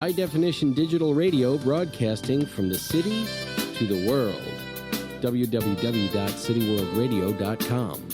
High definition digital radio broadcasting from the city to the world. www.cityworldradio.com.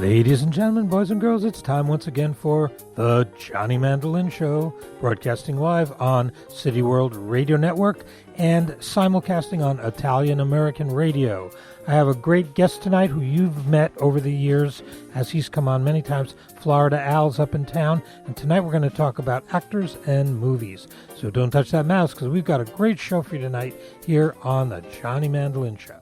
Ladies and gentlemen, boys and girls, it's time once again for the Johnny Mandolin Show, broadcasting live on City World Radio Network and simulcasting on Italian American Radio. I have a great guest tonight who you've met over the years as he's come on many times. Florida Al's up in town, and tonight we're going to talk about actors and movies. So don't touch that mouse because we've got a great show for you tonight here on the Johnny Mandolin Show.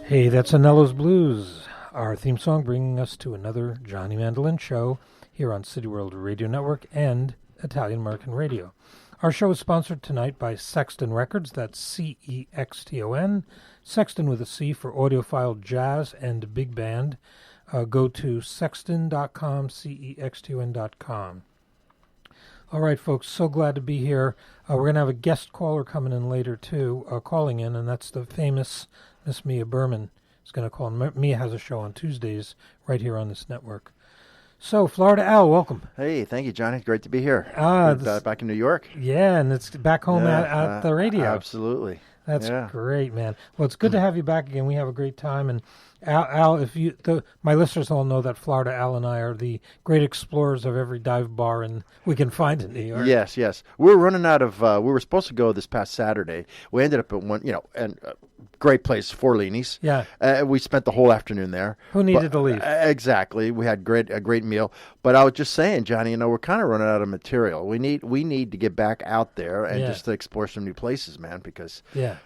Hey, that's Anello's Blues, our theme song, bringing us to another Johnny Mandolin Show here on City World Radio Network and Italian American Radio. Our show is sponsored tonight by Sexton Records, that's C-E-X-T-O-N, Sexton with a C for audiophile jazz and big band. Go to sexton.com, C-E-X-T-O-N.com. All right, folks, so glad to be here. We're going to have a guest caller coming in later, too, calling in, and that's the famous Miss Mia Berman is going to call in. Mia has a show on Tuesdays right here on this network. So, Florida Al, welcome. Hey, thank you, Johnny. Great to be here. Back in New York. Yeah, and it's back home at the radio. Absolutely. That's great, man. Well, it's good to have you back again. We have a great time. And Al, my listeners all know that Florida Al and I are the great explorers of every dive bar we can find in New York. Yes. We're running out of. We were supposed to go this past Saturday. We ended up at one, great place, Forlini's. Yeah. We spent the whole afternoon there. Who needed to leave? Exactly. We had a great meal. But I was just saying, Johnny, we're kind of running out of material. We need to get back out there and just to explore some new places, man, because you're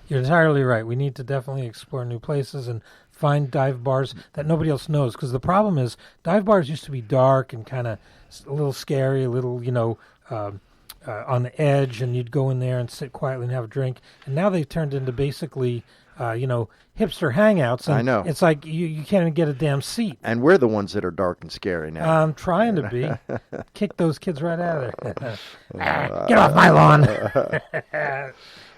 entirely right. We need to definitely explore new places and find dive bars that nobody else knows, because the problem is dive bars used to be dark and kind of a little scary, a little, on the edge, and you'd go in there and sit quietly and have a drink. And now they've turned into basically, hipster hangouts. And I know. It's like you can't even get a damn seat. And we're the ones that are dark and scary now. I'm trying to be. Kick those kids right out of there. Get off my lawn.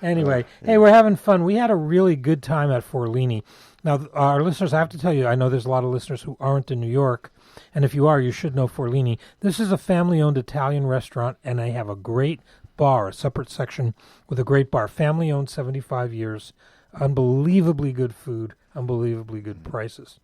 Anyway, hey, we're having fun. We had a really good time at Forlini. Now, our listeners, I have to tell you, I know there's a lot of listeners who aren't in New York, and if you are, you should know Forlini. This is a family-owned Italian restaurant, and they have a great bar, a separate section with a great bar. Family-owned, 75 years, unbelievably good food, unbelievably good prices.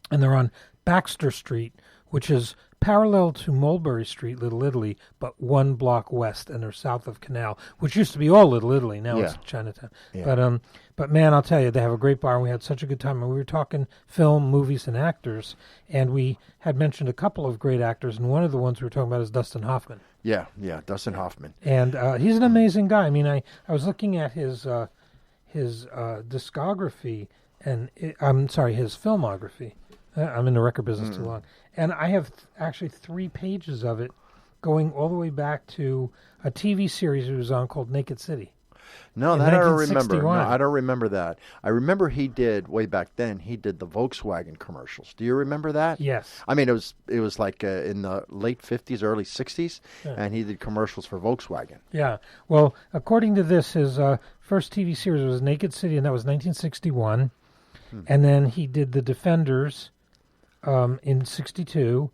And they're on Baxter Street, which is parallel to Mulberry Street, Little Italy, but one block west, and they're south of Canal, which used to be all Little Italy. Now it's Chinatown. Yeah. But man, I'll tell you, they have a great bar, and we had such a good time. And we were talking film, movies, and actors, and we had mentioned a couple of great actors, and one of the ones we were talking about is Dustin Hoffman. Yeah, Dustin Hoffman. And he's an amazing guy. I mean, I was looking at his discography, and his filmography. I'm in the record business too long. And I have actually 3 pages of it going all the way back to a TV series he was on called Naked City. No, that I don't remember. No, I don't remember that. I remember he did, way back then, he did the Volkswagen commercials. Do you remember that? Yes. I mean, it was like in the late 50s, early 60s, and he did commercials for Volkswagen. Yeah. Well, according to this, his first TV series was Naked City, and that was 1961. And then he did The Defenders in 62,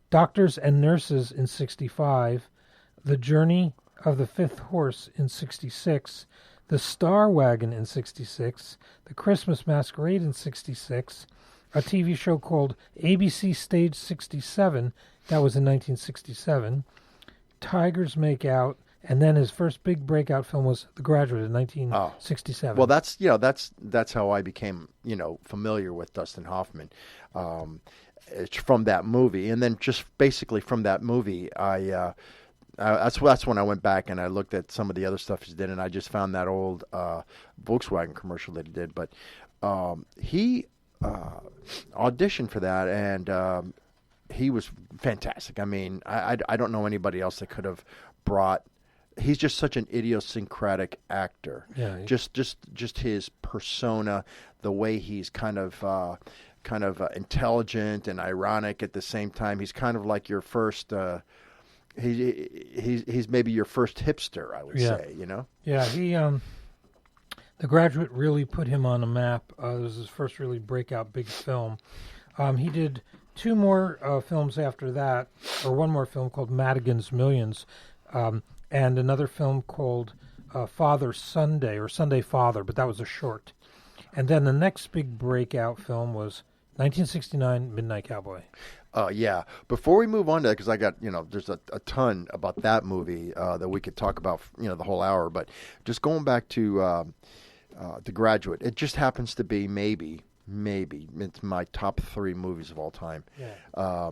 Doctors and Nurses in 65, The Journey of the Fifth Horse in 66, The Star Wagon in 66, The Christmas Masquerade in 66, a TV show called ABC Stage 67, that was in 1967, Tigers Make Out, and then his first big breakout film was The Graduate in 1967. Well, that's how I became familiar with Dustin Hoffman. It's from that movie, and then just basically from that movie, that's when I went back and I looked at some of the other stuff he did, and I just found that old Volkswagen commercial that he did. But he auditioned for that, and he was fantastic. I mean, I don't know anybody else that could have brought. He's just such an idiosyncratic actor. Yeah. Just his persona, the way he's kind of intelligent and ironic at the same time. He's kind of like your first. He's maybe your first hipster, I would say. Yeah. He The Graduate really put him on the map. It was his first really breakout big film. He did 2 more films after that, or 1 more film called Madigan's Millions. And another film called Father Sunday, or Sunday Father, but that was a short. And then the next big breakout film was 1969, Midnight Cowboy. Yeah. Before we move on to that, because I got, there's a ton about that movie that we could talk about, the whole hour. But just going back to The Graduate, it just happens to be maybe it's my top 3 movies of all time. Yeah.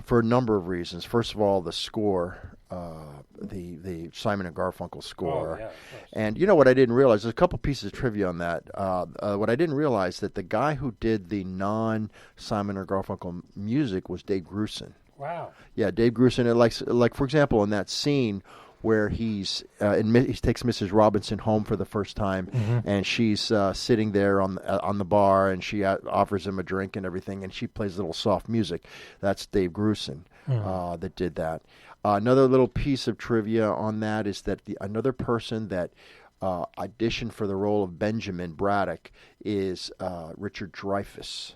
For a number of reasons. First of all, the score, the Simon and Garfunkel score. Oh, yeah, and what I didn't realize, there's a couple pieces of trivia on that. What I didn't realize, that the guy who did the non-Simon and Garfunkel music was Dave Grusin. Wow. Yeah, Dave Grusin. Like for example, in that scene where he takes Mrs. Robinson home for the first time, and she's sitting there on the bar, and she offers him a drink and everything, and she plays a little soft music. That's Dave Grusin that did that. Another little piece of trivia on that is that another person that auditioned for the role of Benjamin Braddock is Richard Dreyfuss.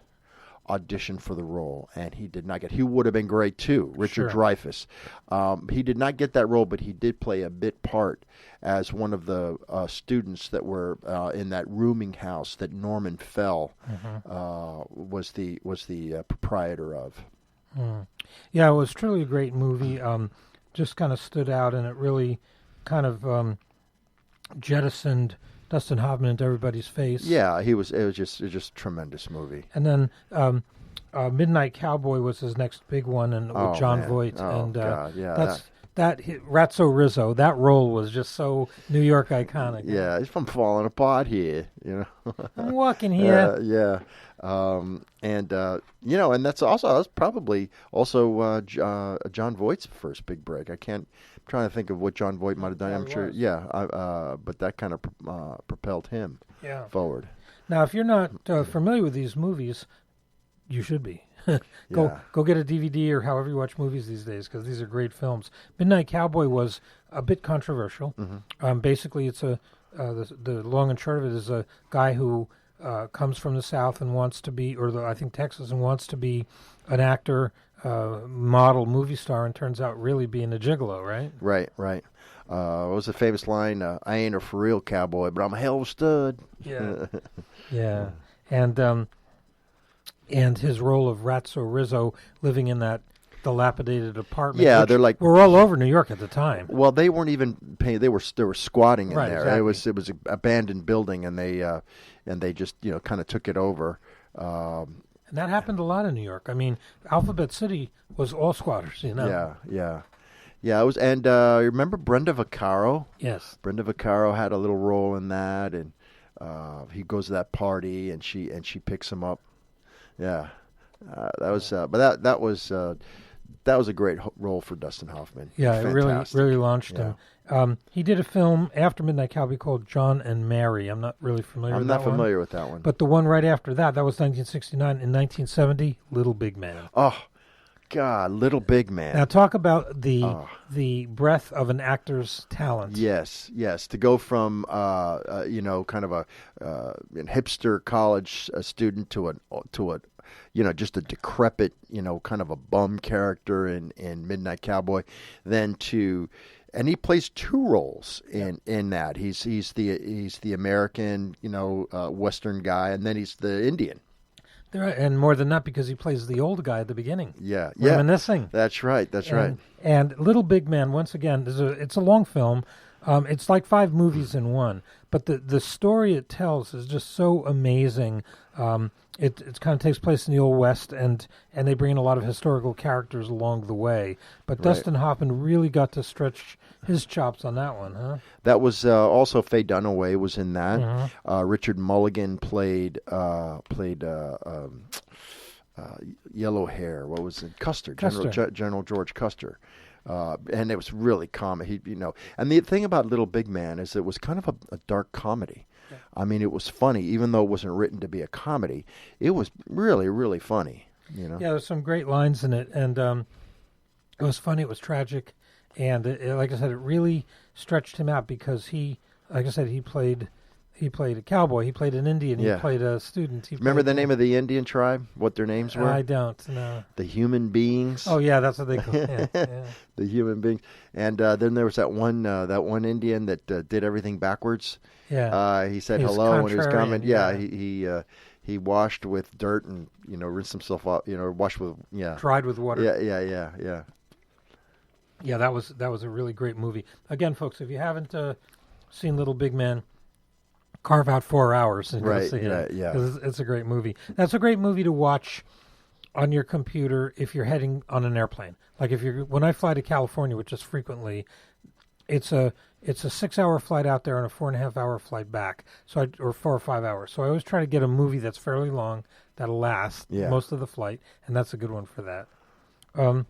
Auditioned for the role, and he did not get. He would have been great too, Richard Dreyfuss. He did not get that role, but he did play a bit part as one of the students that were in that rooming house that Norman Fell was the proprietor of. Yeah, it was truly a great movie. Just kind of stood out, and it really kind of jettisoned Dustin Hoffman into everybody's face. Yeah, it was just a tremendous movie. And then Midnight Cowboy was his next big one, and with John Voight. Oh, and God, yeah. That Ratso Rizzo, that role was just so New York iconic. Yeah, he's from Falling Apart here, I'm walking here. Yeah. And that's probably also John Voight's first big break. I'm trying to think of what John Voight might have done. I'm sure, but that kind of propelled him forward. Now, if you're not familiar with these movies, you should be. Go get a DVD or however you watch movies these days, because these are great films. Midnight Cowboy was a bit controversial. Basically, it's the long and short of it is a guy who comes from the South and wants to be, I think Texas, and wants to be an actor, model, movie star, and turns out really being a gigolo, right? Right. What was the famous line? I ain't a for real cowboy, but I'm a hell of a stud. Yeah. Yeah. And his role of Ratso Rizzo living in that dilapidated apartment. Yeah, they're like, we're all over New York at the time. Well, they weren't even paying. They were squatting in Right, there. exactly. It was an abandoned building, and they just kind of took it over. And that happened a lot in New York. I mean, Alphabet City was all squatters, Yeah. It was, and remember Brenda Vaccaro? Yes. Brenda Vaccaro had a little role in that, and he goes to that party, and she picks him up. Yeah, that was, but that was a great role for Dustin Hoffman. Yeah, Fantastic. it really launched him. He did a film after Midnight Cowboy called John and Mary. I'm not really familiar with that one. I'm not familiar with that one. But the one right after that was 1969. In 1970, Little Big Man. Oh, God, Little Big Man. Now talk about the breadth of an actor's talent. Yes. To go from kind of a hipster college student to a just a decrepit kind of a bum character in Midnight Cowboy, and he plays two roles in that. He's the American Western guy, and then he's the Indian. And more than that, because he plays the old guy at the beginning. Yeah. Reminiscing. That's right. And Little Big Man, once again, it's a long film. It's like 5 movies in one. But the story it tells is just so amazing. It kind of takes place in the Old West, and they bring in a lot of historical characters along the way. But Dustin Hoffman really got to stretch his chops on that one, huh? That was also Faye Dunaway was in that. Mm-hmm. Richard Mulligan played yellow hair. What was it? Custer. General George Custer. And it was really comic. And the thing about Little Big Man is it was kind of a dark comedy. Yeah. I mean, it was funny, even though it wasn't written to be a comedy. It was really, really funny. Yeah, there's some great lines in it, and it was funny. It was tragic, and like I said, it really stretched him out because he played a cowboy, he played an Indian, he played a student. Remember the name of the Indian tribe? What their names were? I don't know. The Human Beings. Oh yeah, that's what they call it. Yeah. The Human Beings. And then there was that one Indian that did everything backwards. Yeah. He said hello when he was coming. Yeah. He washed with dirt and rinsed himself off. Washed with dried with water. Yeah. Yeah, that was a really great movie. Again, folks, if you haven't seen Little Big Man, carve out 4 hours and go see it. Yeah. It's a great movie. That's a great movie to watch on your computer if you're heading on an airplane. Like when I fly to California, which is frequently, it's a 6-hour flight out there and a 4.5-hour flight back. Or 4 or 5 hours. So I always try to get a movie that's fairly long that'll last most of the flight, and that's a good one for that. All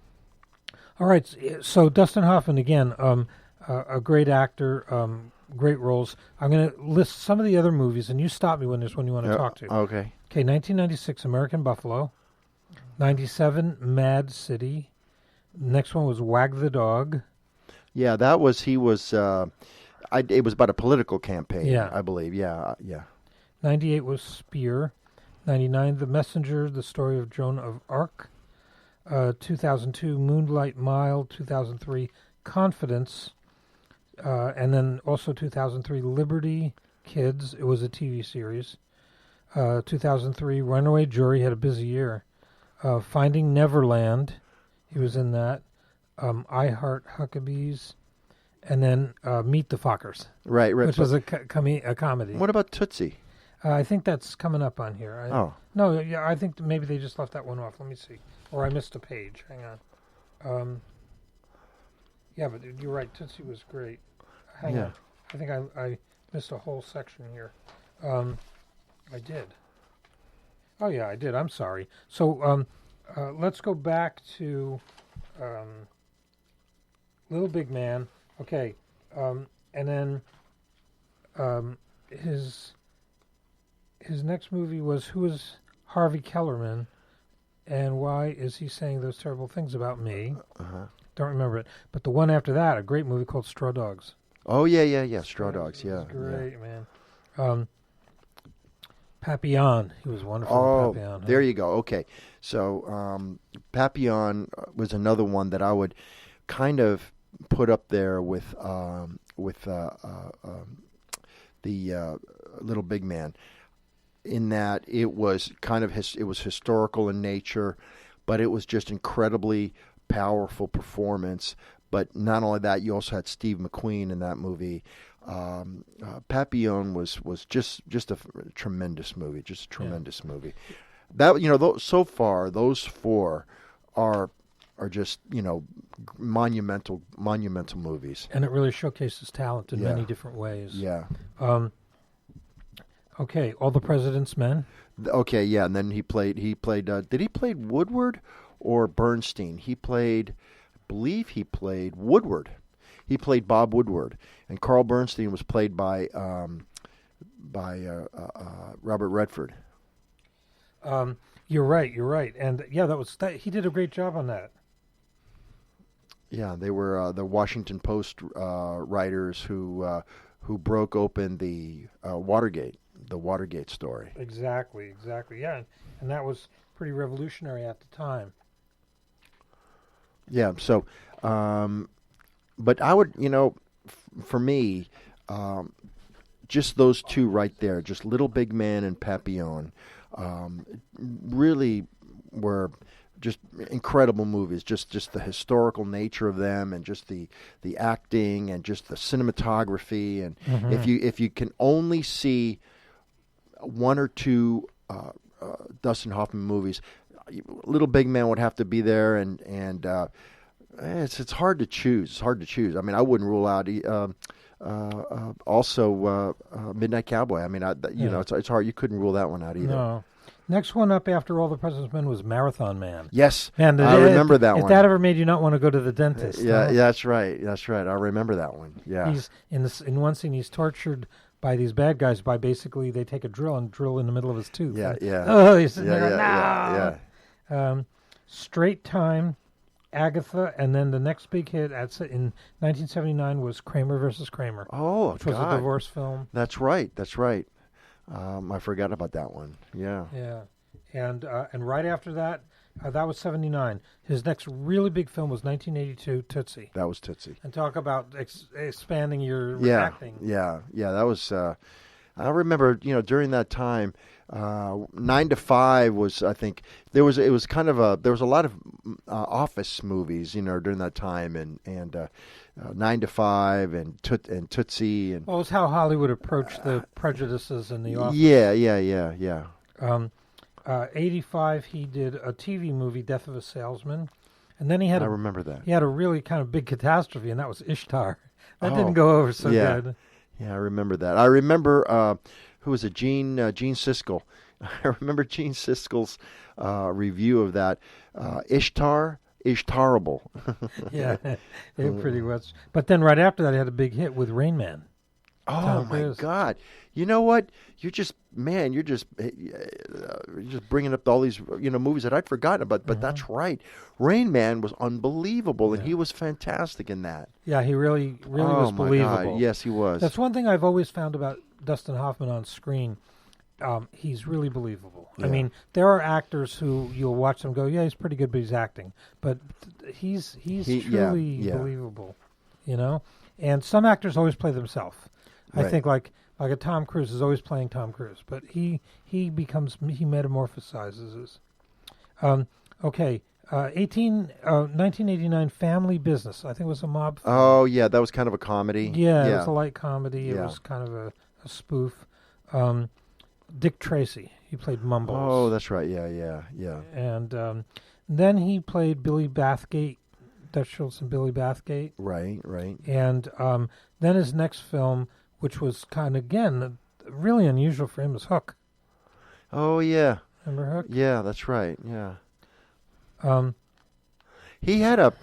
right, so Dustin Hoffman again, a great actor. Great roles. I'm going to list some of the other movies, and you stop me when there's one you want to talk to. Okay. 1996, American Buffalo. 97, Mad City. Next one was Wag the Dog. Yeah, it was about a political campaign, I believe. Yeah. 98 was Spear. 99, The Messenger, The Story of Joan of Arc. 2002, Moonlight Mile. 2003, Confidence. And then also 2003, Liberty Kids. It was a TV series. 2003, Runaway Jury. Had a busy year. Finding Neverland. He was in that. I Heart Huckabees. And then Meet the Fockers. Right. Which was a comedy. What about Tootsie? I think that's coming up on here. No, I think maybe they just left that one off. Let me see. Or I missed a page. Hang on. Yeah, but you're right. Tootsie was great. Hang on. I think I missed a whole section here. I did. Oh, yeah, I did. I'm sorry. So let's go back to Little Big Man. Okay. And then his next movie was Who is Harvey Kellerman, and why is he saying those terrible things about me? Don't remember it. But the one after that, a great movie called Straw Dogs. Oh, yeah. Straw Dogs, yeah. Great, man. Papillon. He was wonderful in Papillon. There you go. Okay. So Papillon was another one that I would kind of put up there with the Little Big Man, in that it was kind of it was historical in nature, but it was just incredibly powerful performance. But not only that, you also had Steve McQueen in that movie. Papillon was just a tremendous movie, movie. That so far those four are just monumental movies. And it really showcases talent in many different ways. Yeah. Okay, All the President's Men. Okay, yeah, and then he played. Did he play Woodward or Bernstein? I believe he played Woodward. He played Bob Woodward, and Carl Bernstein was played by Robert Redford. You're right, and that. He did a great job on that. Yeah, they were the Washington Post writers who broke open the Watergate story. Exactly. Yeah, and that was pretty revolutionary at the time. Yeah. So, but I would, for me, just those two right there, just Little Big Man and Papillon, really were just incredible movies. Just the historical nature of them, and just the acting, and just the cinematography. And if you can only see one or two Dustin Hoffman movies, Little Big Man would have to be there, and it's hard to choose. I mean, I wouldn't rule out also Midnight Cowboy. I mean, it's hard. You couldn't rule that one out either. No. Next one up after All the President's Men was Marathon Man. Yes, and I remember that one. If that ever made you not want to go to the dentist. Yeah, that's right. I remember that one. Yeah. He's in one scene. He's tortured by these bad guys by basically they take a drill and drill in the middle of his tooth. Yeah. Oh, he's sitting there. Yeah. Straight Time, Agatha, and then the next big hit in 1979 was Kramer versus Kramer. Oh, which was a divorce film. That's right. I forgot about that one. Yeah. Yeah, and right after that, that was 79. His next really big film was 1982, Tootsie. That was Tootsie. And talk about expanding your acting. Yeah. That was. I remember, during that time, 9 to 5 was. I think there was a lot of office movies, during that time, and 9 to 5 and Tootsie and. Well, it was how Hollywood approached the prejudices in the office. Yeah. 85, he did a TV movie, Death of a Salesman, and then I remember that. He had a really kind of big catastrophe, and that was Ishtar. That didn't go over so good. Yeah, I remember that. I remember who was it? Gene Siskel. I remember Gene Siskel's review of that. Ishtarable. Yeah, it pretty much. But then right after that, he had a big hit with Rain Man. Oh my God! You know what? You're just bringing up all these movies that I'd forgotten about. But that's right. Rain Man was unbelievable, and he was fantastic in that. Yeah, he really was believable. God. Yes, he was. That's one thing I've always found about Dustin Hoffman on screen. He's really believable. Yeah. I mean, there are actors who you'll watch them go, yeah, he's pretty good, but he's acting. But he's truly believable, And some actors always play themselves. Right. I think like a Tom Cruise is always playing Tom Cruise, but he metamorphosizes. Okay, 1989 Family Business. I think it was a mob film. Oh yeah, that was kind of a comedy. Yeah, it was a light comedy. It was kind of a spoof. Dick Tracy. He played Mumbles. Oh, that's right. Yeah. And then he played Billy Bathgate, Dutch Schultz and Billy Bathgate. Right. And then his next film, which was kind of, again, really unusual for him, was Hook. Oh, yeah. Remember Hook? Yeah, that's right. Yeah. He had a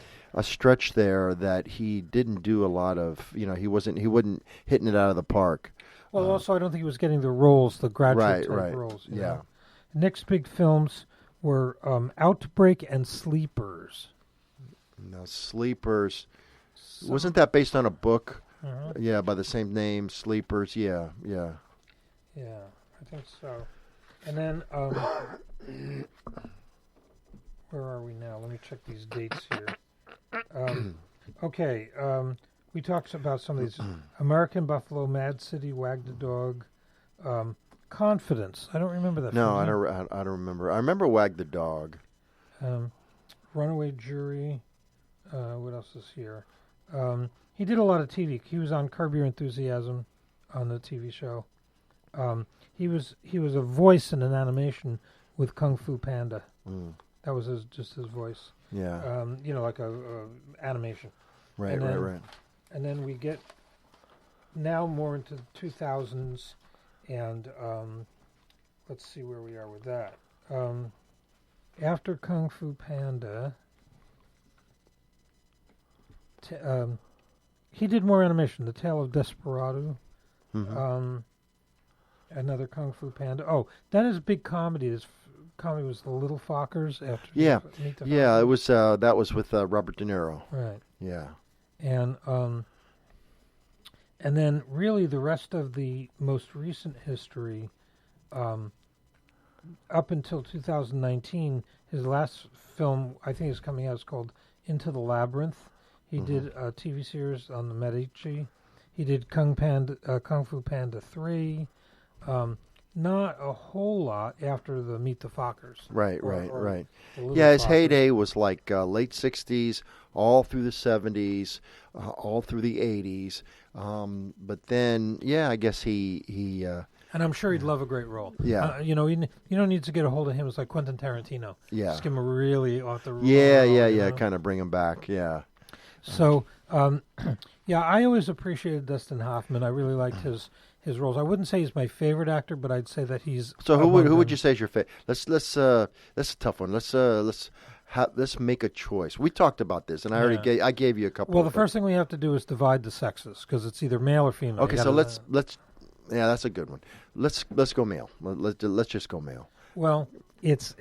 stretch there that he didn't do a lot of, he wasn't hitting it out of the park. Well, also, I don't think he was getting the roles, the graduate type roles. Yeah. Next big films were Outbreak and Sleepers. Now, Sleepers, wasn't that based on a book? Yeah, by the same name, Sleepers. Yeah. Yeah, I think so. And then, where are we now? Let me check these dates here. Okay, we talked about some of these. American Buffalo, Mad City, Wag the Dog, Confidence. I don't remember that. No, I don't remember. I remember Wag the Dog. Runaway Jury. What else is here? He did a lot of TV. He was on Curb Your Enthusiasm on the TV show. He was a voice in an animation with Kung Fu Panda. That was just his voice. Yeah. Like a animation. Right. And then we get now more into the 2000s, and let's see where we are with that. After Kung Fu Panda, he did more animation. The Tale of Desperado. Another Kung Fu Panda. Oh, then his big comedy. His comedy was The Little Fockers. After Meet the yeah, Fockers. it was. That was with Robert De Niro. Right. Yeah. And then really the rest of the most recent history, up until 2019, his last film I think is coming out is called Into the Labyrinth. He did a TV series on the Medici. He did Kung Fu Panda 3. Not a whole lot after the Meet the Fockers. Right. Yeah, his heyday was like late 60s, all through the 70s, all through the 80s. But then, I guess he and I'm sure he'd love a great role. Yeah. You don't need to get a hold of him. It's like Quentin Tarantino. Yeah. Just give him a really off the role. Yeah. Kind of bring him back. Yeah. So, I always appreciated Dustin Hoffman. I really liked his roles. I wouldn't say he's my favorite actor, but I'd say that he's. So who would you say is your favorite? Let's that's a tough one. Let's make a choice. We talked about this, and I gave you a couple. Well, the first thing we have to do is divide the sexes because it's either male or female. Okay, so let's that's a good one. Let's go male. Let's just go male. Well, it's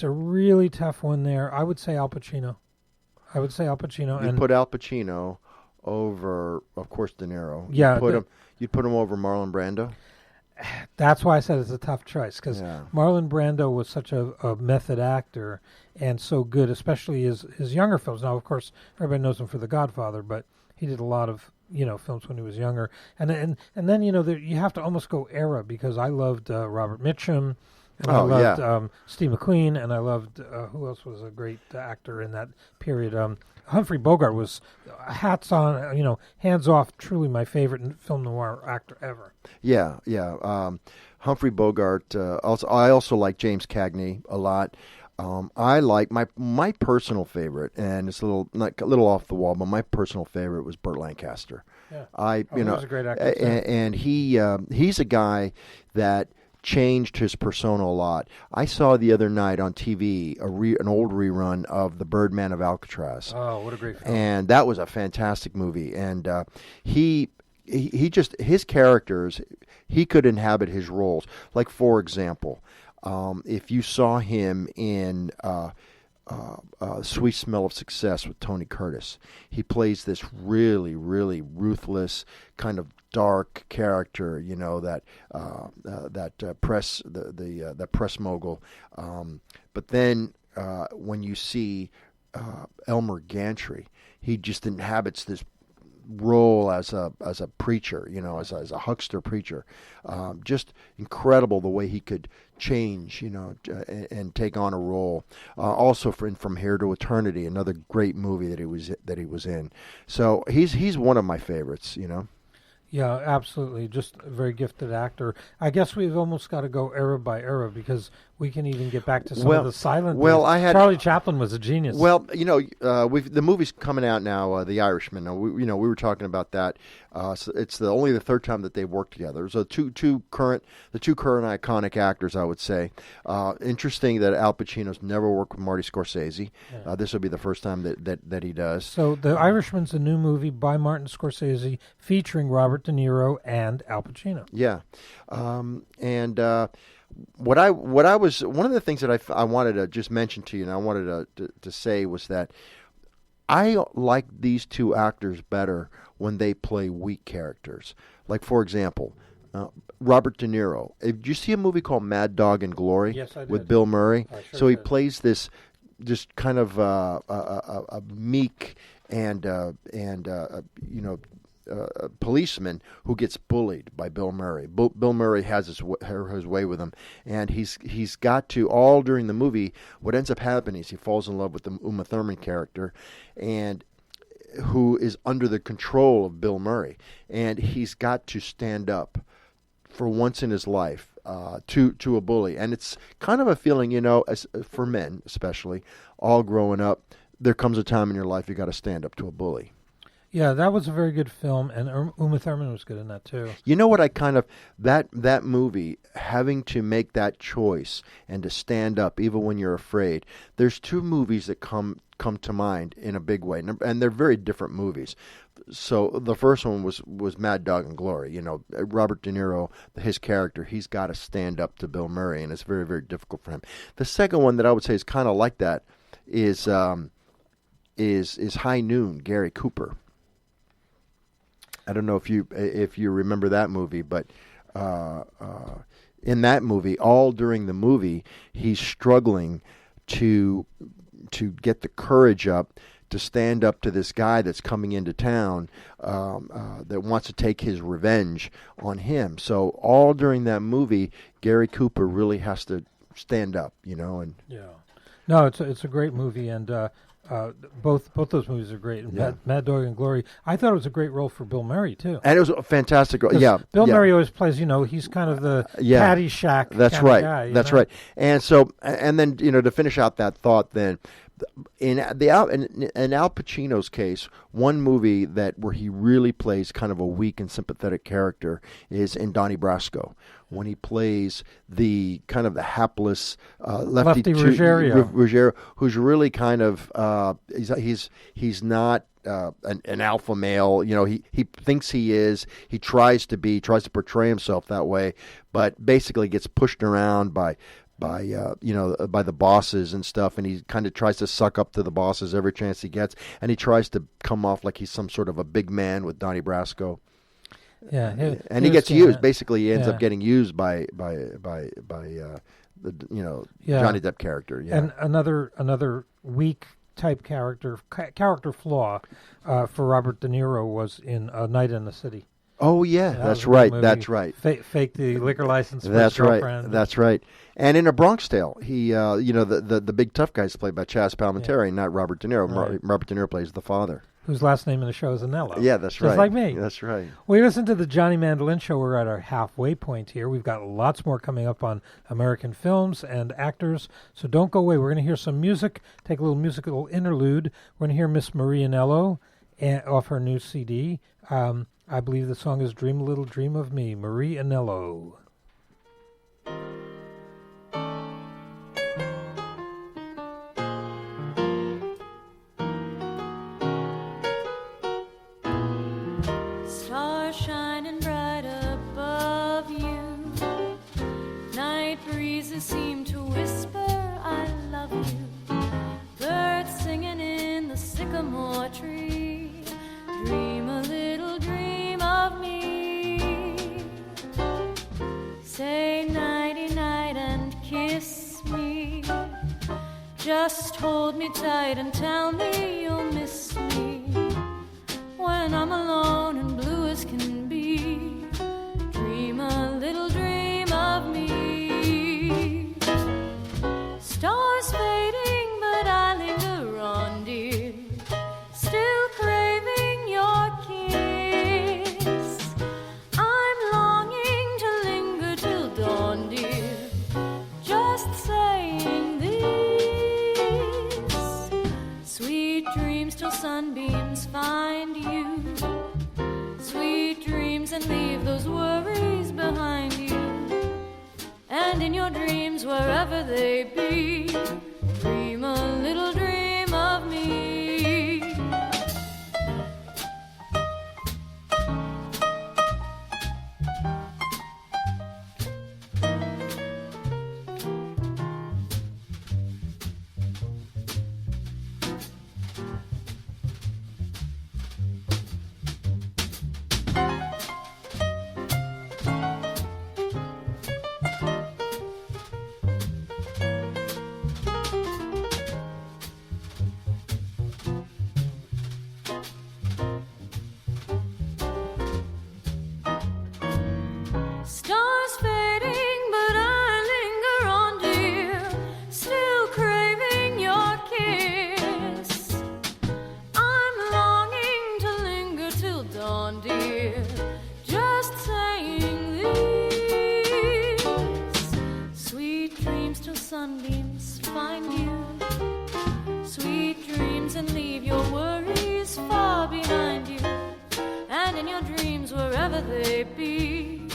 a really tough one there. I would say Al Pacino. You put Al Pacino over, of course, De Niro. Yeah, you'd put him over Marlon Brando. That's why I said it's a tough choice because Marlon Brando was such a method actor and so good, especially his younger films. Now, of course, everybody knows him for The Godfather, but he did a lot of films when he was younger. And then you have to almost go era because I loved Robert Mitchum. And I loved Steve McQueen, and I loved, who else was a great actor in that period? Humphrey Bogart was, hands off, truly my favorite film noir actor ever. Yeah. Humphrey Bogart. I also like James Cagney a lot. I like my personal favorite, and it's a little off the wall, but my personal favorite was Burt Lancaster. Yeah. He was a great actor. And he's a guy that changed his persona a lot. I saw the other night on TV an old rerun of The Birdman of Alcatraz. Oh, what a great film! And that was a fantastic movie. And he just his characters, he could inhabit his roles. Like for example, if you saw him in Sweet Smell of Success with Tony Curtis, he plays this really, really ruthless kind of dark character, that press mogul. But then when you see Elmer Gantry, he just inhabits this role as a preacher, as a huckster preacher. Just incredible the way he could change, and take on a role. Also From Here to Eternity, another great movie that he was in. So he's one of my favorites, Yeah, absolutely. Just a very gifted actor. I guess we've almost got to go era by era because we can even get back to some of the silent days. Charlie Chaplin was a genius. Well, the movie's coming out now, The Irishman. We were talking about that. So it's only the third time that they've worked together. So the two current iconic actors, I would say. Interesting that Al Pacino's never worked with Marty Scorsese. Yeah. This will be the first time that he does. So The Irishman's a new movie by Martin Scorsese featuring Robert De Niro and Al Pacino. Yeah, one of the things that I wanted to just mention to you, and I wanted to say was that I like these two actors better when they play weak characters. Like for example, Robert De Niro. Did you see a movie called Mad Dog and Glory? Yes, I did. With Bill Murray. I sure So he did. plays this just kind of a meek and policeman who gets bullied by Bill Murray. Bill Murray has his way with him, and he's got to, all during the movie, what ends up happening is he falls in love with the Uma Thurman character, and who is under the control of Bill Murray, and he's got to stand up for once in his life to a bully. And it's kind of a feeling, as for men especially, all growing up, there comes a time in your life you got to stand up to a bully. Yeah, that was a very good film, and Uma Thurman was good in that too. You know what I kind of, that movie, having to make that choice and to stand up even when you're afraid, there's two movies that come to mind in a big way, and they're very different movies. So the first one was Mad Dog and Glory. Robert De Niro, his character, he's got to stand up to Bill Murray, and it's very, very difficult for him. The second one that I would say is kind of like that is High Noon, Gary Cooper. I don't know if you remember that movie, but in that movie, all during the movie, he's struggling to get the courage up to stand up to this guy that's coming into town that wants to take his revenge on him. So all during that movie, Gary Cooper really has to stand up, and yeah, no, it's a great movie, and both those movies are great. Yeah. Mad Dog and Glory. I thought it was a great role for Bill Murray too. And it was a fantastic role. Yeah, Bill yeah. Murray always plays. He's kind of the Caddyshack. That's kind of right. guy, That's right. And so, and then to finish out that thought, then in Al Pacino's case, one movie where he really plays kind of a weak and sympathetic character is in Donnie Brasco, when he plays the kind of the hapless Lefty Ruggiero, who's really kind of he's not an alpha male. He thinks he is. He tries to portray himself that way, but basically gets pushed around by the bosses and stuff, and he kind of tries to suck up to the bosses every chance he gets, and he tries to come off like he's some sort of a big man with Donnie Brasco. Yeah, he gets used. Basically, he ends up getting used by the Johnny Depp character. Yeah, and another weak type character flaw for Robert De Niro was in A Night in the City. Oh yeah, that's right. That's right. Fake the liquor license. For that's his girlfriend. Right. That's right. And in A Bronx Tale, he, the big tough guy is played by Chaz Palminteri, not Robert De Niro. Right. Robert De Niro plays the father, whose last name in the show is Anello. Yeah, that's right. Just like me. That's right. We listen to the Johnny Mandolin Show. We're at our halfway point here. We've got lots more coming up on American films and actors, so don't go away. We're going to hear some music, take a little musical interlude. We're going to hear Miss Marie Anello off her new CD. I believe the song is Dream a Little Dream of Me, Marie Anello. Stars shining bright above you. Night breezes seem to whisper, I love you. Birds singing in the sycamore tree. Dream a little dream of me. Say nighty-night and kiss me. Just hold me tight and tell me you'll miss me when I'm alone and blue as can be. Dream a little dream of me. Stars fading, but I linger on, dear. Still craving your kiss. I'm longing to linger till dawn, dear. Just saying this. Sweet dreams till sunbeams find you. Sweet dreams and leave those worries behind you. And in your dreams, wherever they be, dream a little dream of me. dreams and leave your worries far behind you. And in your dreams, wherever they be,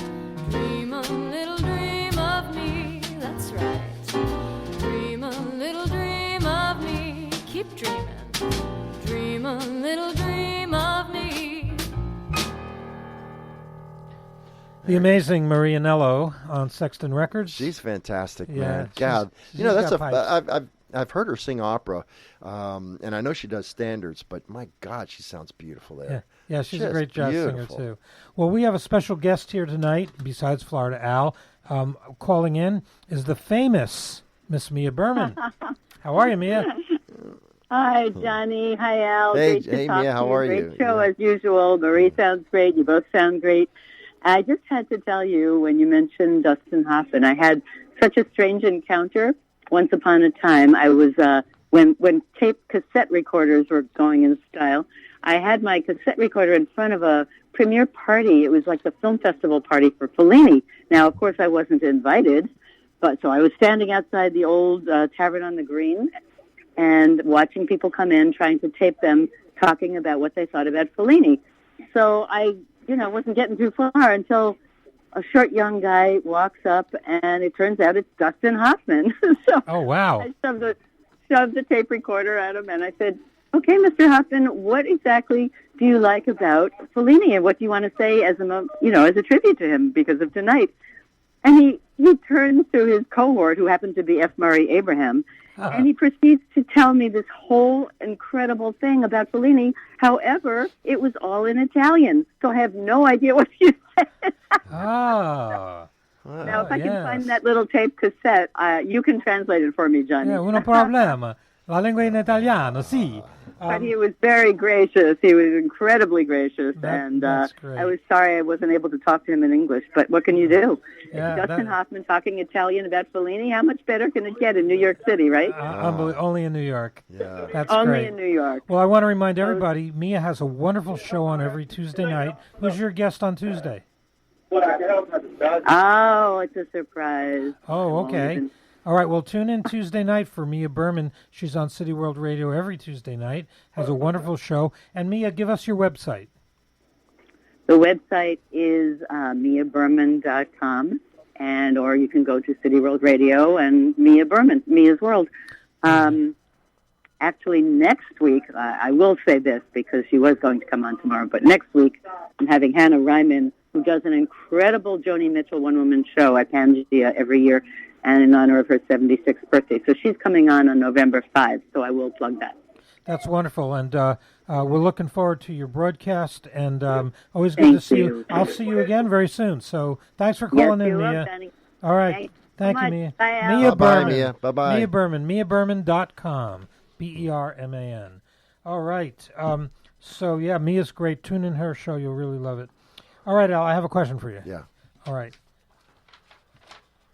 dream a little dream of me. That's right. Dream a little dream of me. Keep dreaming. Dream a little dream of me. The amazing Maria Nello on Sexton Records. She's fantastic, Yeah, man. God, she's you know that's got I've heard her sing opera, and I know she does standards, but my God, she sounds beautiful there. Yeah, she's a Just great jazz beautiful. singer, too. Well, we have a special guest here tonight, besides Florida Al. Calling in is the famous Miss Mia Berman. How are you, Mia? Hi, Johnny. Hi, Al. Hey, Great to hey, talk Mia, to how you. are Great you? show Yeah. as usual. Marie sounds great. You both sound great. I just had to tell you, when you mentioned Dustin Hoffman, I had such a strange encounter. Once upon a time, I was when tape cassette recorders were going in style. I had my cassette recorder in front of a premiere party. It was like the film festival party for Fellini. Now, of course, I wasn't invited, but so I was standing outside the old Tavern on the Green and watching people come in, trying to tape them talking about what they thought about Fellini. So I, wasn't getting too far until a short young guy walks up, and it turns out it's Dustin Hoffman. So Oh, wow. I shoved the tape recorder at him, and I said, "Okay, Mr. Hoffman, what exactly do you like about Fellini, and what do you want to say as a tribute to him because of tonight?" And he turns to his cohort, who happened to be F. Murray Abraham, and he proceeds to tell me this whole incredible thing about Fellini. However, it was all in Italian, so I have no idea what you said. Ah. Now, if I can yes. find that little tape cassette, you can translate it for me, Johnny. Yeah, uno problema. La lingua in italiano, sì. But he was very gracious. He was incredibly gracious, and that's great. I was sorry I wasn't able to talk to him in English. But what can you do? Yeah, Dustin Hoffman talking Italian about Fellini. How much better can it get in New York City, right? Only in New York. Yeah. That's Only great. in New York. Well, I want to remind everybody, Mia has a wonderful show on every Tuesday night. Who's your guest on Tuesday? Oh, it's a surprise. Oh, okay. All right, well, tune in Tuesday night for Mia Berman. She's on City World Radio every Tuesday night, has a wonderful show. And Mia, give us your website. The website is miaberman.com, or you can go to City World Radio and Mia Berman, Mia's World. Actually, next week, I will say this because she was going to come on tomorrow, but next week I'm having Hannah Ryman, who does an incredible Joni Mitchell one-woman show at Pangea every year, and in honor of her 76th birthday. So she's coming on November 5, so I will plug that. That's wonderful, and we're looking forward to your broadcast, and always good to see you. I'll see you again very soon, so thanks for calling in, Mia. All right, thank you, Mia. Bye, Al. Mia Bye-bye, Berman. Mia. Bye-bye. Mia Berman, miaberman.com, Berman. All right, so yeah, Mia's great. Tune in her show, you'll really love it. All right, Al, I have a question for you. Yeah. All right.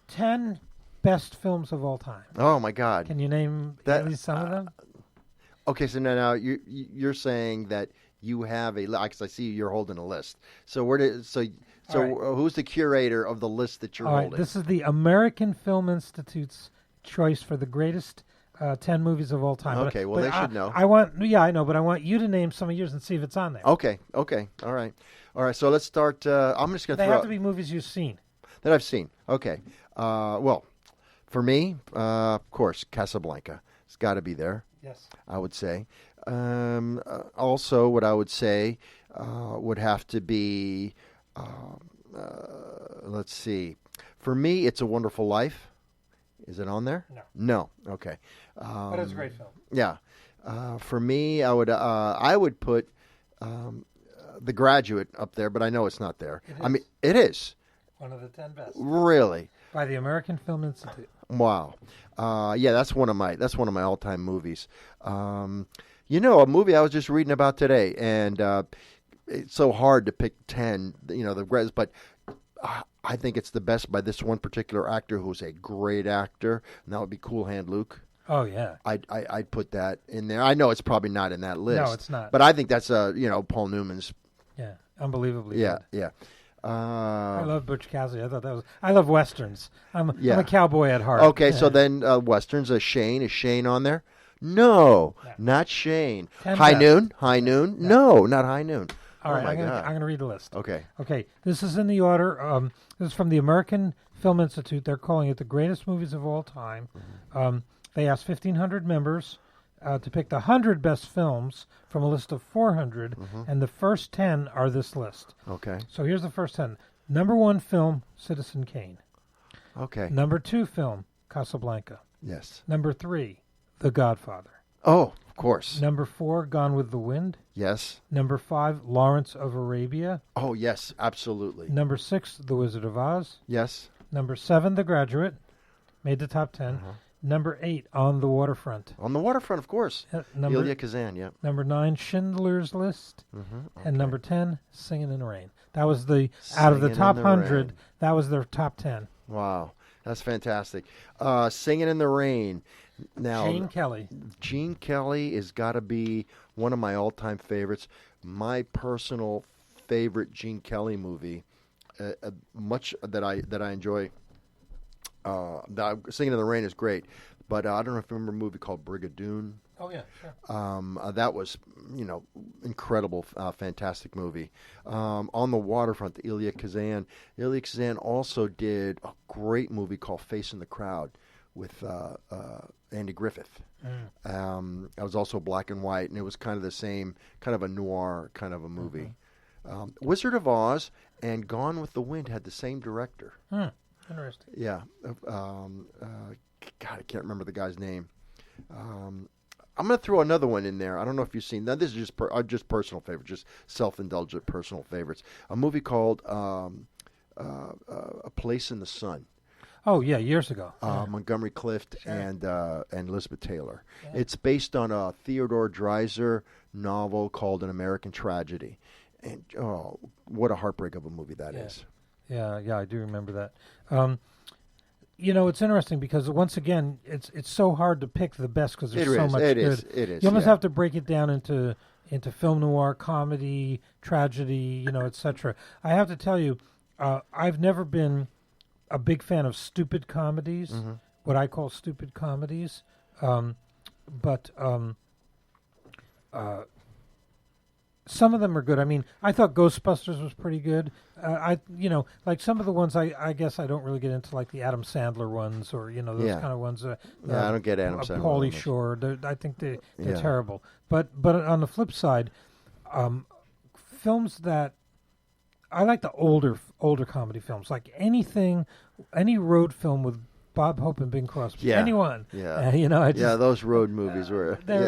10 best films of all time. Oh my God. Can you name at least some of them? Okay, so now you're saying that you have a list. Because I see you're holding a list. So who's the curator of the list that you're All right, holding? this is the American Film Institute's choice for the greatest 10 movies of all time. Okay, well, they should know. I know, but I want you to name some of yours and see if it's on there. Okay, all right. So let's start. I'm just going to They throw have to be movies you've seen. that I've seen. Okay. Well, for me, of course, Casablanca. It's got to be there. Yes. I would say. Also, what I would say would have to be, let's see. For me, It's a Wonderful Life. Is it on there? No. No. Okay. But it's a great film. Yeah. For me, I would put The Graduate up there, but I know it's not there. It is. I mean, it is. One of the 10 best. Really? By the American Film Institute. Wow. Yeah, that's one of my all-time movies. A movie I was just reading about today, and it's so hard to pick 10, but I think it's the best by this one particular actor who's a great actor, and that would be Cool Hand Luke. Oh, yeah. I'd put that in there. I know it's probably not in that list. No, it's not. But I think that's Paul Newman's. Yeah, unbelievably Yeah, good. yeah. I love Butch Cassidy. I love westerns. I'm a cowboy at heart. Okay, Yeah. so then westerns. Is Shane on there? No, Yeah. not Shane. 10 High best. Noon? High Noon? Yeah. No, not High Noon. All right, my I'm God. going to read the list. Okay. Okay, this is in the order. This is from the American Film Institute. They're calling it the greatest movies of all time. They asked 1,500 members to pick the 100 best films from a list of 400, and the first 10 are this list. Okay. So here's the first 10. Number 1 film, Citizen Kane. Okay. Number 2 film, Casablanca. Yes. Number 3, The Godfather. Oh, of course. Number 4, Gone with the Wind. Yes. Number 5, Lawrence of Arabia. Oh, yes, absolutely. Number 6, The Wizard of Oz. Yes. Number 7, The Graduate. Made the top 10. Number 8, On the Waterfront. On the waterfront, of course. Number Elia Kazan, yeah. Number 9, Schindler's List. Okay. And number 10, Singing in the Rain. That was out of the Singin' top in the 100, Rain. that was their top 10. Wow, that's fantastic. Singing in the Rain. Now, Gene Kelly. Gene Kelly has got to be one of my all-time favorites. My personal favorite Gene Kelly movie, much that I enjoy. Singing in the Rain is great, but I don't know if you remember a movie called Brigadoon. Oh, yeah, sure. That was, incredible, fantastic movie. On the Waterfront, the Elia Kazan. Elia Kazan also did a great movie called Facing the Crowd with Andy Griffith. It was also black and white, and it was kind of the same, kind of a noir kind of a movie. Wizard of Oz and Gone with the Wind had the same director. Interesting. Yeah. God, I can't remember the guy's name. I'm going to throw another one in there. I don't know if you've seen that. This is just personal favorites, just self-indulgent personal favorites. A movie called A Place in the Sun. Oh, yeah, years ago. Montgomery Clift and Elizabeth Taylor. Yeah. It's based on a Theodore Dreiser novel called An American Tragedy. And, what a heartbreak of a movie that is. Yeah, I do remember that. It's interesting because once again, it's so hard to pick the best because there's so much good. It is. You almost have to break it down into film noir, comedy, tragedy, etc. I have to tell you, I've never been a big fan of stupid comedies, what I call stupid comedies, but some of them are good. I mean, I thought Ghostbusters was pretty good. Like some of the ones I guess I don't really get into, like the Adam Sandler ones or those kind of ones. I don't get Adam Sandler. Pauly Shore. I think they're terrible. But on the flip side, films that I like the older comedy films, like any road film with Bob Hope and Bing Crosby. Yeah. Anyone. Yeah. Those road movies were. They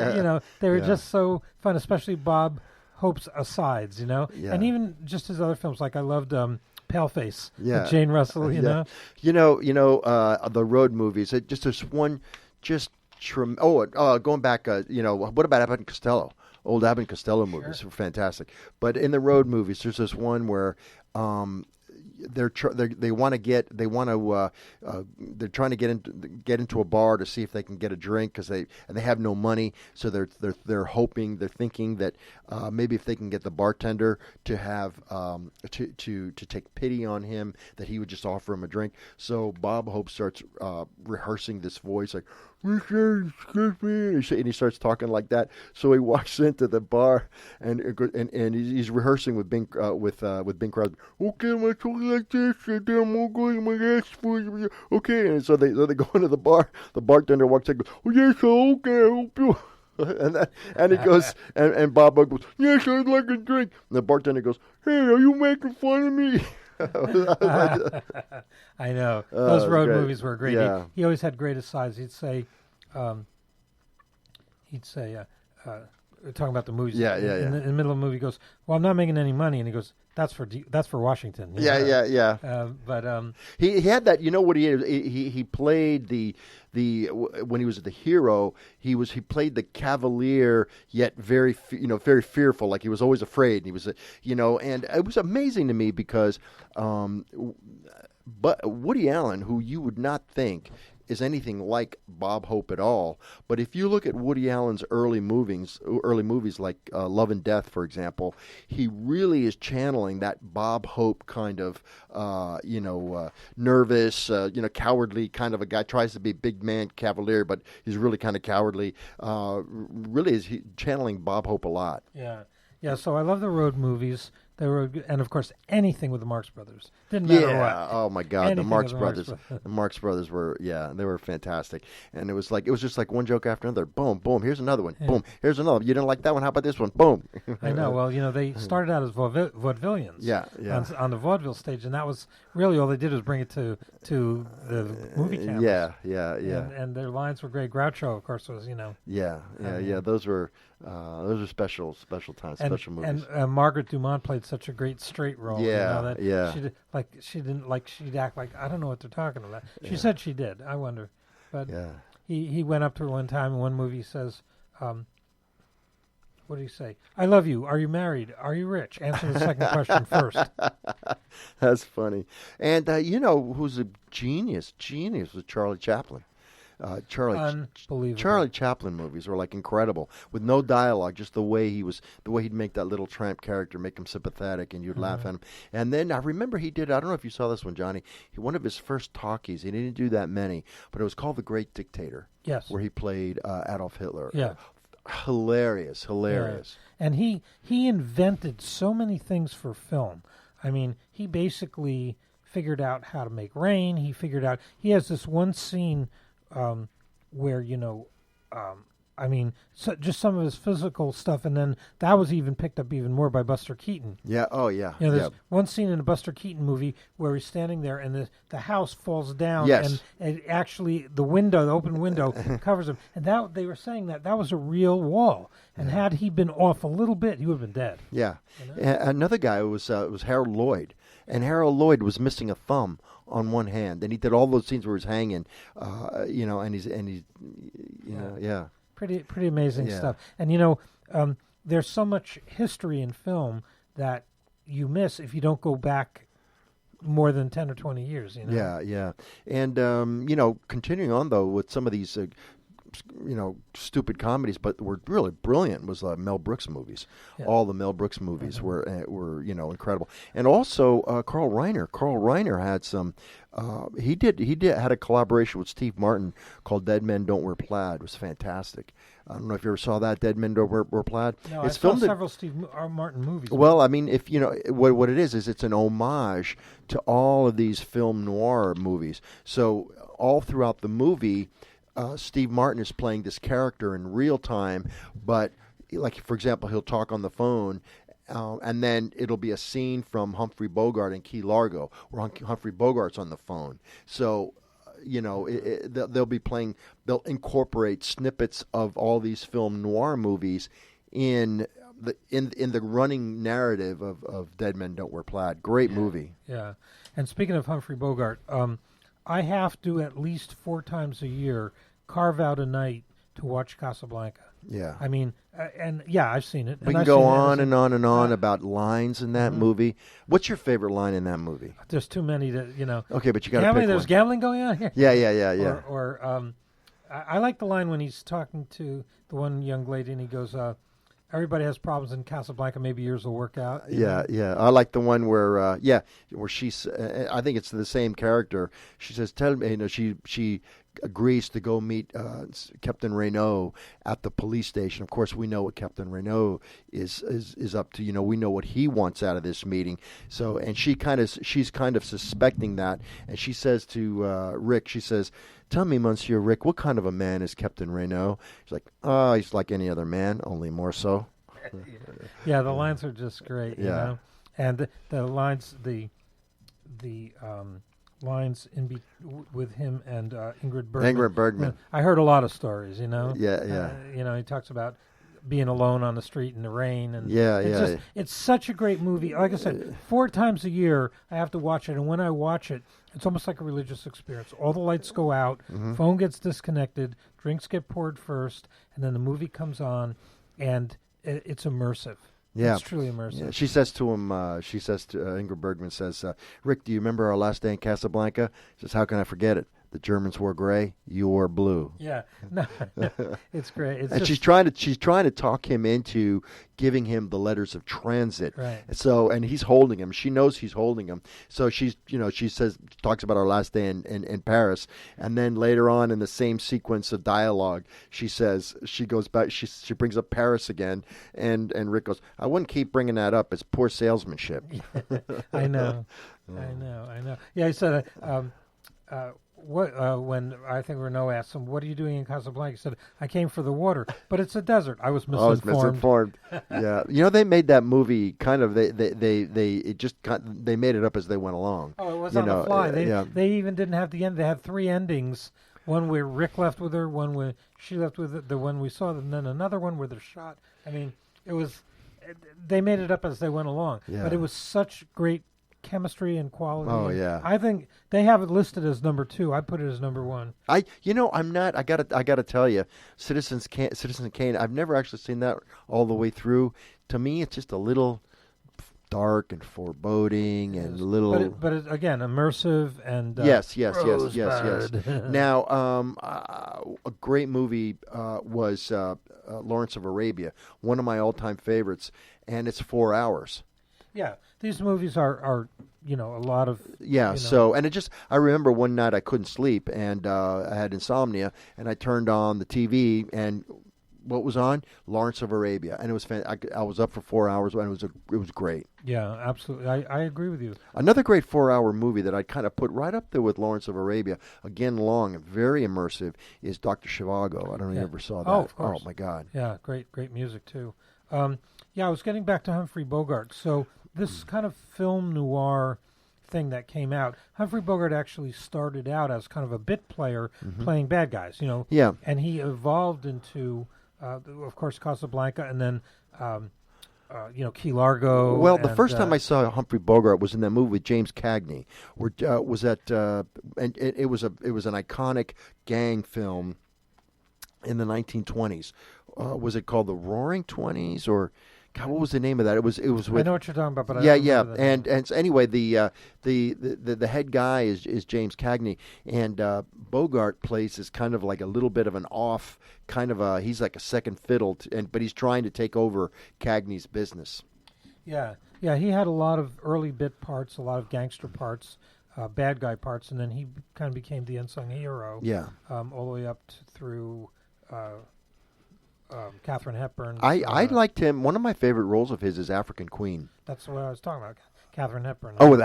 were just so fun, especially Bob Hope's asides, Yeah. and even just his other films. Like I loved Paleface with Jane Russell. You know. The road movies. There's one going back. What about Abbott and Costello? Old Abbott and Costello movies were fantastic. But in the road movies, there's this one where they're trying to get into a bar to see if they can get a drink because they have no money, so they're thinking that maybe if they can get the bartender to have to take pity on him, that he would just offer him a drink. So Bob Hope starts rehearsing this voice like, excuse me, and he starts talking like that. So he walks into the bar and he's rehearsing with Bing Crosby. Okay, I'm gonna talk like this, and then I'm going to ask for you. Okay, and so they go into the bar. The bartender walks in and goes, "Oh yes, okay, I hope you." And he goes, and Bob goes, "Yes, I'd like a drink." And the bartender goes, "Hey, are you making fun of me?" I know. Those road great. movies were great. Yeah. He always had great asides. He'd say, talking about the movies. In the middle of the movie, he goes, "Well, I'm not making any money," and he goes, "That's for Washington." Yeah. But he had that. You know what he is? He played the when he was the hero. He played the cavalier, yet very very fearful. Like he was always afraid. And he was and it was amazing to me because, but Woody Allen, who you would not think is anything like Bob Hope at all. But if you look at Woody Allen's early movies like Love and Death, for example, he really is channeling that Bob Hope kind of, nervous, cowardly kind of a guy. Tries to be big man cavalier, but he's really kind of cowardly. Really is channeling Bob Hope a lot. Yeah. So I love the road movies. And of course, anything with the Marx Brothers. Didn't matter what. Oh my God, Anything the Marx with Brothers. The Marx Brothers were, they were fantastic. And it was just like one joke after another. Boom, boom. Here's another one. Boom. Here's another. You didn't like that one? How about this one? Boom. I know. Well, they started out as vaudevillians. Yeah. On the vaudeville stage, and that was really all they did was bring it to the movie cameras. Yeah. And their lines were great. Groucho, of course, was Yeah. Those were special times, special movies. And Margaret Dumont played such a great straight role. She'd act like I don't know what they're talking about. She said she did. I wonder, but he went up to her one time in one movie. He says, "What did he say? I love you. Are you married? Are you rich? Answer the second question first." That's funny. And who's a genius was Charlie Chaplin. Unbelievable. Charlie Chaplin movies were like incredible with no dialogue, just the way he'd make that little tramp character, make him sympathetic, and you'd laugh at him. And then I remember he did. I don't know if you saw this one, Johnny. One of his first talkies. He didn't do that many, but it was called The Great Dictator. Yes, where he played Adolf Hitler. Yeah, hilarious. Yeah. And he invented so many things for film. I mean, he basically figured out how to make rain. He has this one scene. Where just some of his physical stuff, and then that was even picked up even more by Buster Keaton. Yeah. Oh, yeah. There's one scene in a Buster Keaton movie where he's standing there, and the house falls down, yes. and actually the open window, covers him. And that they were saying that was a real wall, and had he been off a little bit, he would have been dead. Yeah. Another guy was Harold Lloyd, and Harold Lloyd was missing a thumb on one hand, and he did all those scenes where he's hanging, and he's pretty amazing stuff. And there's so much history in film that you miss if you don't go back more than 10 or 20 years. Yeah. And continuing on though with some of these stupid comedies, but were really brilliant was Mel Brooks movies. Yeah. All the Mel Brooks movies were incredible, and also Carl Reiner. Carl Reiner had some. He had a collaboration with Steve Martin called Dead Men Don't Wear Plaid. It was fantastic. I don't know if you ever saw that. Dead Men Don't Wear Plaid. No, I saw several Steve Martin movies. Well, I mean, if what it is it's an homage to all of these film noir movies. So all throughout the movie. Steve Martin is playing this character in real time, but like for example, he'll talk on the phone, and then it'll be a scene from Humphrey Bogart and Key Largo, where Humphrey Bogart's on the phone. So, they'll be playing. They'll incorporate snippets of all these film noir movies in the running narrative of Dead Men Don't Wear Plaid. Great movie. Yeah, and speaking of Humphrey Bogart. I have to at least 4 times a year carve out a night to watch Casablanca. Yeah. I mean, I've seen it. We can go on and on and on about lines in that movie. What's your favorite line in that movie? There's too many to, Okay, but you got to pick There's one. gambling going on here? Yeah. I like the line when he's talking to the one young lady and he goes, everybody has problems in Casablanca. Maybe yours will work out. Yeah. I like the one where she's. I think it's the same character. She says, "Tell me." She agrees to go meet Captain Renault at the police station. Of course, we know what Captain Renault is up to. We know what he wants out of this meeting. So, and she's kind of suspecting that, and she says to Rick, she says, "Tell me, Monsieur Rick, what kind of a man is Captain Renault?" He's like, "Oh, he's like any other man, only more so." Yeah, the lines are just great. Yeah. And the lines, the lines with him and Ingrid Bergman. Ingrid Bergman. I heard a lot of stories. Yeah. He talks about being alone on the street in the rain, and it's such a great movie. Like I said, 4 times a year I have to watch it, and when I watch it, it's almost like a religious experience. All the lights go out, phone gets disconnected, drinks get poured first, and then the movie comes on, and it's immersive. Yeah, it's truly immersive. Yeah. She says to him, Ingrid Bergman says, "Rick, do you remember our last day in Casablanca?" She says, "How can I forget it? The Germans wore gray. You wore blue. Yeah, no, it's great. It's And just, she's trying to talk him into giving him the letters of transit. Right. So, and he's holding him. She knows he's holding him. So she talks about our last day in Paris, and then later on in the same sequence of dialogue, she goes back. She brings up Paris again, and Rick goes, "I wouldn't keep bringing that up. It's poor salesmanship." I know. Yeah, he said, when I think Renault asked him, "What are you doing in Casablanca?" He said, "I came for the water, but it's a desert." I was misinformed. Yeah, they made that movie kind of. They made it up as they went along. Oh, it was on the fly. They even didn't have the end. They had 3 endings. One where Rick left with her, one where she left with it, the one we saw, and then another one where they're shot. I mean, they made it up as they went along. Yeah. But it was such great chemistry and quality. Oh, yeah. I think they have it listed as number 2. I put it as number 1. I'm not. I gotta tell you, Citizen Kane. I've never actually seen that all the way through. To me, it's just a little dark and foreboding and a little. But again, immersive and yes. Rosebud. Now, a great movie was Lawrence of Arabia, one of my all-time favorites, and it's 4 hours. Yeah, these movies are a lot of So and I remember one night I couldn't sleep and I had insomnia and I turned on the TV and what was on? Lawrence of Arabia, and it was I was up for 4 hours and it was great. Yeah, absolutely. I agree with you. Another great 4-hour movie that I kind of put right up there with Lawrence of Arabia, again long and very immersive, is Dr. Zhivago. I don't know if you ever saw that. Oh, of course. Oh my God. Yeah, great music too. I was getting back to Humphrey Bogart. So this kind of film noir thing that came out, Humphrey Bogart actually started out as kind of a bit player playing bad guys, Yeah. And he evolved into, of course, Casablanca, and then, Key Largo. Well, the first time I saw Humphrey Bogart was in that movie with James Cagney, where and it was an iconic gang film in the 1920s. Was it called The Roaring Twenties or? God, what was the name of that? It was with. I know what you're talking about, but I yeah, don't remember that. and so anyway, the head guy is James Cagney, and Bogart plays as kind of like a little bit of an off kind of he's like a second fiddle, but he's trying to take over Cagney's business. Yeah, he had a lot of early bit parts, a lot of gangster parts, bad guy parts, and then he kind of became the unsung hero. Yeah, all the way up through. Katharine Hepburn. I liked him. One of my favorite roles of his is African Queen. That's what I was talking about. Katharine Hepburn. Oh, with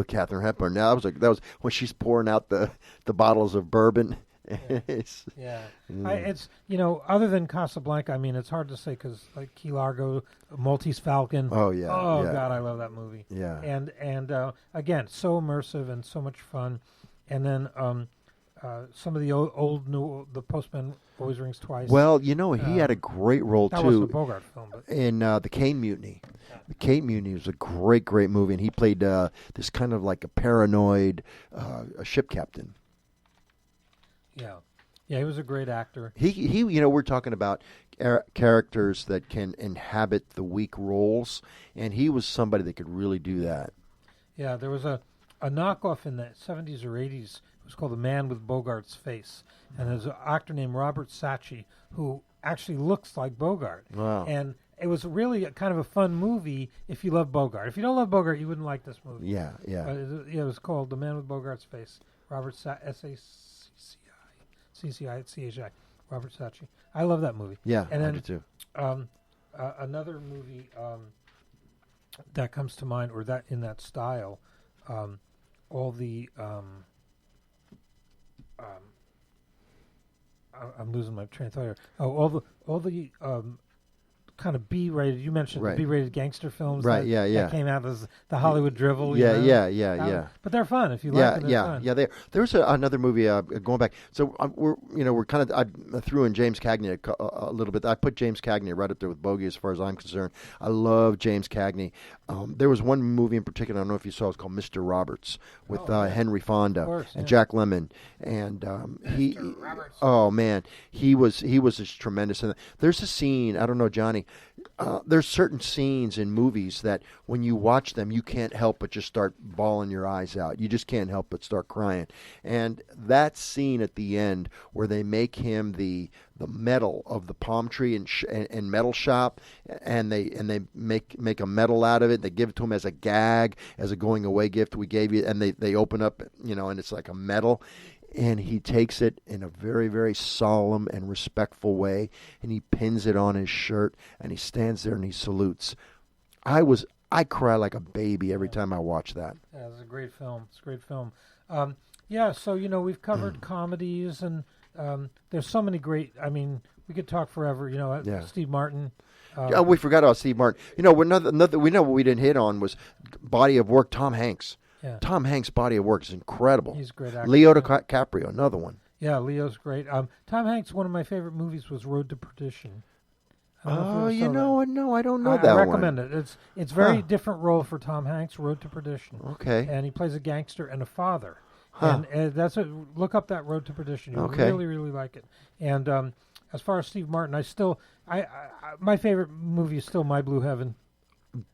Katharine Hepburn. Now that was when she's pouring out the bottles of bourbon. Yeah. It's other than Casablanca. I mean, it's hard to say because like Key Largo, Maltese Falcon. Oh yeah. Oh yeah. God, I love that movie. Yeah. And again, so immersive and so much fun. And then some of the the Postman Always Rings Twice. Well, he had a great role that too. That was a Bogart film, but in the Cane Mutiny. Yeah. The Cane Mutiny was a great movie, and he played this kind of like a paranoid a ship captain. Yeah, he was a great actor. He we're talking about characters that can inhabit the weak roles, and he was somebody that could really do that. Yeah, there was a knockoff in the 70s or 80s. It was called The Man with Bogart's Face. And there's an actor named Robert Saatchi who actually looks like Bogart. Wow. And it was really kind of a fun movie if you love Bogart. If you don't love Bogart, you wouldn't like this movie. Yeah. It was called The Man with Bogart's Face. Robert S-A-C-C-I, Robert Saatchi. I love that movie. Yeah, and then, I do too. Another movie that comes to mind, or that in that style, all the I'm losing my train of thought here. Oh, all the kind of B-rated. You mentioned the B-rated gangster films, right? That came out as the Hollywood drivel. Yeah. But they're fun if you like them. Yeah. There's another movie going back. So we're kind of I threw in James Cagney a little bit. I put James Cagney right up there with Bogey as far as I'm concerned. I love James Cagney. There was one movie in particular, I don't know if you saw, it's called Mr. Roberts with Henry Fonda and Jack Lemmon, and he. Oh man, he was just tremendous. And there's a scene. I don't know, Johnny. there's certain scenes in movies that when you watch them, you can't help but just start bawling your eyes out. You just can't help but start crying. And that scene at the end where they make him the metal of the palm tree and metal shop, and they make a medal out of it. They give it to him as a gag, as a going away gift we gave you, and they open up, and it's like a medal. And he takes it in a very, very solemn and respectful way, and he pins it on his shirt, and he stands there and he salutes. I cry like a baby every time I watch that. Yeah, it's a great film. It's a great film. So, we've covered comedies, and there's so many great, we could talk forever, Steve Martin. We forgot about Steve Martin. We know what we didn't hit on was body of work, Tom Hanks. Yeah. Tom Hanks' body of work is incredible. He's a great actor. Leo DiCaprio, another one. Yeah, Leo's great. Tom Hanks, one of my favorite movies was Road to Perdition. No, I don't know that one. I recommend it. It's very different role for Tom Hanks, Road to Perdition. Okay. And he plays a gangster and a father. Huh. And look up that Road to Perdition. You really, really like it. And as far as Steve Martin, my favorite movie is still My Blue Heaven.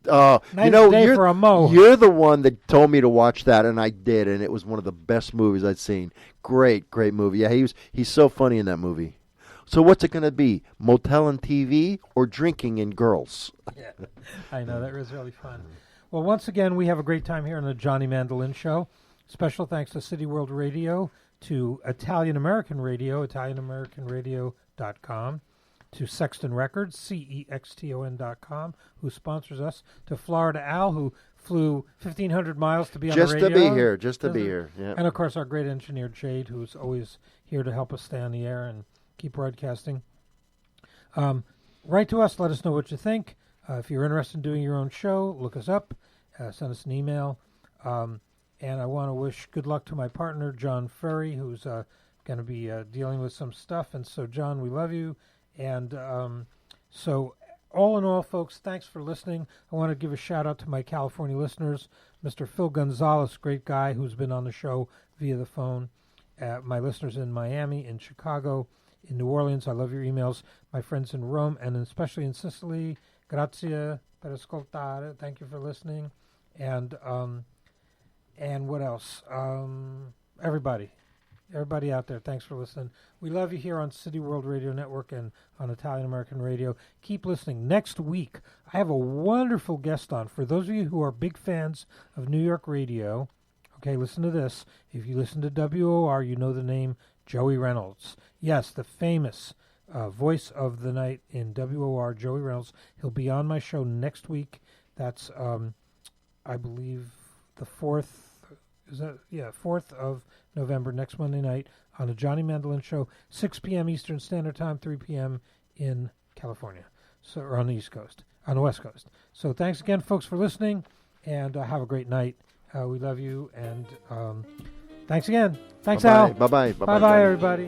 You're the one that told me to watch that, and I did, and it was one of the best movies I'd seen. Great movie. Yeah, he's so funny in that movie. So what's it going to be? Motel and TV or drinking and girls? Yeah, I know. That was really fun. Well, once again, we have a great time here on the Johnny Mandolin Show. Special thanks to City World Radio, to Italian American Radio, ItalianAmericanRadio.com, to Sexton Records, CEXTON.com, who sponsors us, to Florida Al, who flew 1,500 miles to be on the radio. Just to be here. Yeah. And, of course, our great engineer, Jade, who's always here to help us stay on the air and keep broadcasting. Write to us. Let us know what you think. If you're interested in doing your own show, look us up. Send us an email. And I want to wish good luck to my partner, John Ferry, who's going to be dealing with some stuff. And so, John, we love you. And so, all in all, folks, thanks for listening. I want to give a shout-out to my California listeners, Mr. Phil Gonzalez, great guy who's been on the show via the phone. My listeners in Miami, in Chicago, in New Orleans, I love your emails. My friends in Rome, and especially in Sicily, grazie per ascoltare. Thank you for listening. And what else? Everybody out there, thanks for listening. We love you here on City World Radio Network and on Italian American Radio. Keep listening. Next week, I have a wonderful guest on. For those of you who are big fans of New York radio, okay, listen to this. If you listen to WOR, you know the name Joey Reynolds. Yes, the famous voice of the night in WOR, Joey Reynolds. He'll be on my show next week. That's, I believe, the 4th. Is that 4th of November, next Monday night on the Johnny Mandolin Show, 6 p.m. Eastern Standard Time, 3 p.m. in California, or on the East Coast, on the West Coast. So thanks again, folks, for listening, and have a great night. We love you, and thanks again. Thanks, Bye-bye. Al. Bye-bye. Bye-bye, everybody.